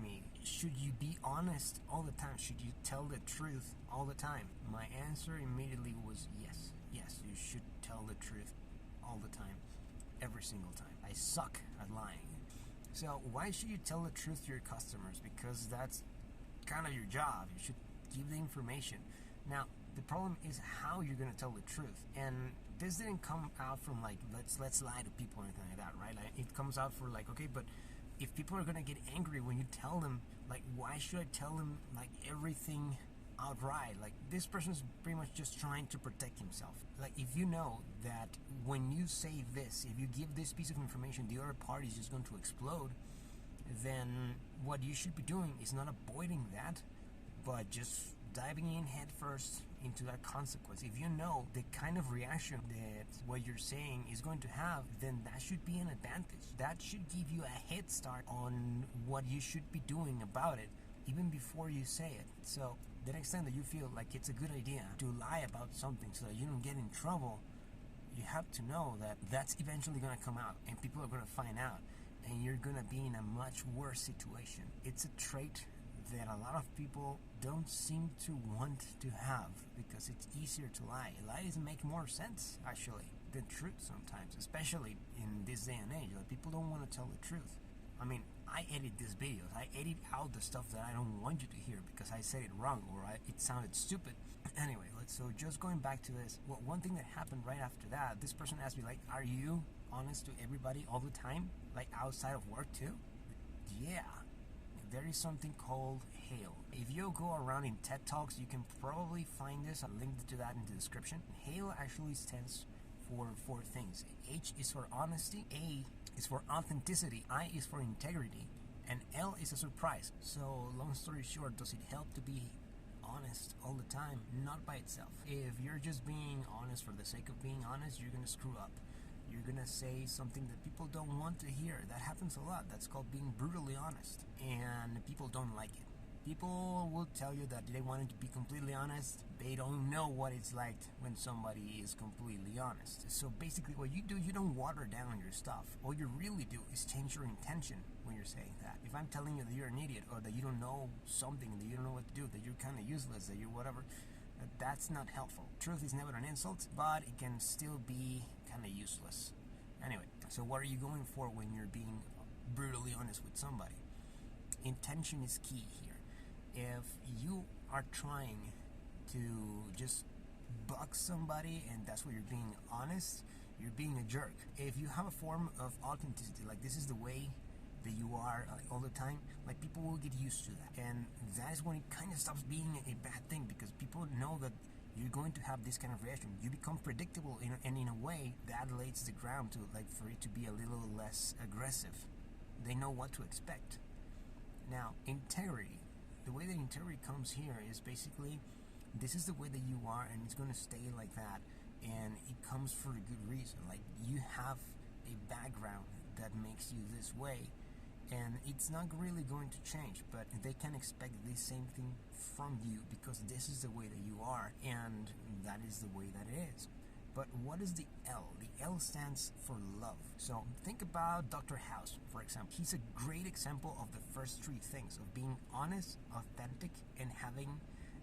me, should you be honest all the time? Should you tell the truth all the time? My answer immediately was yes. Yes, you should tell the truth all the time, every single time. I suck at lying. So why should you tell the truth to your customers? Because that's kind of your job. You should give the information. Now, the problem is how you're going to tell the truth. And this didn't come out from like, let's lie to people or anything like that, right? Like, it comes out for like, okay, but if people are going to get angry when you tell them, like, why should I tell them like everything outright? Like, this person's pretty much just trying to protect himself. Like, if you know that when you say this, if you give this piece of information, the other party is just going to explode, then what you should be doing is not avoiding that, but just diving in head first into that consequence. If you know the kind of reaction that what you're saying is going to have, then that should be an advantage. That should give you a head start on what you should be doing about it, even before you say it. So the next time that you feel like it's a good idea to lie about something so that you don't get in trouble, you have to know that that's eventually going to come out and people are going to find out, and you're going to be in a much worse situation. It's a trait that a lot of people don't seem to want to have because it's easier to lie. Lies make more sense, actually, than truth sometimes, especially in this day and age. Like, people don't want to tell the truth. I mean, I edit these videos. I edit out the stuff that I don't want you to hear because I said it wrong or it sounded stupid. Anyway, so just going back to this, well, one thing that happened right after that, this person asked me, like, are you honest to everybody all the time? Like, outside of work too? Yeah. There is something called HAIL. If you go around in TED Talks, you can probably find this. I'll link to that in the description. HAIL actually stands for 4 things. H is for honesty, A is for authenticity, I is for integrity, and L is a surprise. So, long story short, does it help to be honest all the time? Not by itself. If you're just being honest for the sake of being honest, you're going to screw up. You're gonna say something that people don't want to hear. That happens a lot. That's called being brutally honest, and people don't like it. People will tell you that they want to be completely honest. They don't know what it's like when somebody is completely honest. So basically what you do, you don't water down your stuff. All you really do is change your intention when you're saying that. If I'm telling you that you're an idiot, or that you don't know something, that you don't know what to do, that you're kind of useless, that you're whatever, that's not helpful. Truth is never an insult, but it can still be kind of useless. Anyway, so what are you going for when you're being brutally honest with somebody? Intention is key here. If you are trying to just bug somebody and that's why you're being honest, you're being a jerk. If you have a form of authenticity, like this is the way that you are all the time, like people will get used to that, and that is when it kind of stops being a bad thing, because people know that you're going to have this kind of reaction. You become predictable, and in a way that lays the ground to, like, for it to be a little less aggressive. They know what to expect. Now, integrity, the way that integrity comes here is basically, this is the way that you are, and it's going to stay like that, and it comes for a good reason. Like, you have a background that makes you this way, and it's not really going to change, but they can expect the same thing from you because this is the way that you are, and that is the way that it is. But what is the L? The L stands for love. So think about Dr. House, for example. He's a great example of the first 3 things, of being honest, authentic, and having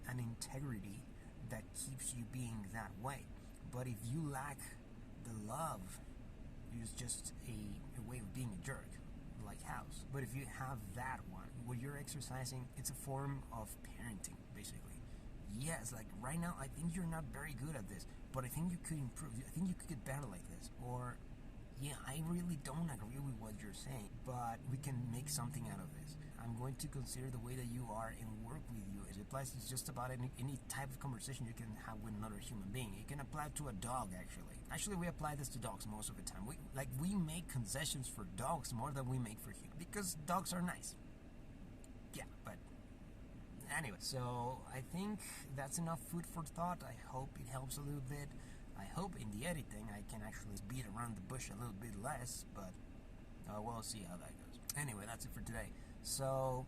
an integrity that keeps you being that way. But if you lack the love, it's just a way of being a jerk, like House. But if you have that one, what you're exercising, it's a form of parenting, basically. Yes, like right now, I think you're not very good at this, but I think you could improve. I think you could get better like this. Or, yeah, I really don't agree with what you're saying, but we can make something out of this. I'm going to consider the way that you are and work with you. It applies to just about any type of conversation you can have with another human being. It can apply to a dog, actually. Actually, we apply this to dogs most of the time. We make concessions for dogs more than we make for humans, because dogs are nice. Yeah, but anyway, so I think that's enough food for thought. I hope it helps a little bit. I hope in the editing I can actually beat around the bush a little bit less, but we'll see how that goes. Anyway, that's it for today. So,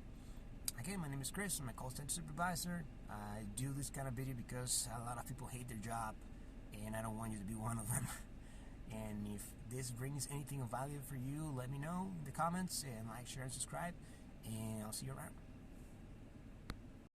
again, my name is Chris. I'm a call center supervisor. I do this kind of video because a lot of people hate their job, and I don't want you to be one of them. And if this brings anything of value for you, let me know in the comments, and like, share, and subscribe. and I'll see you around.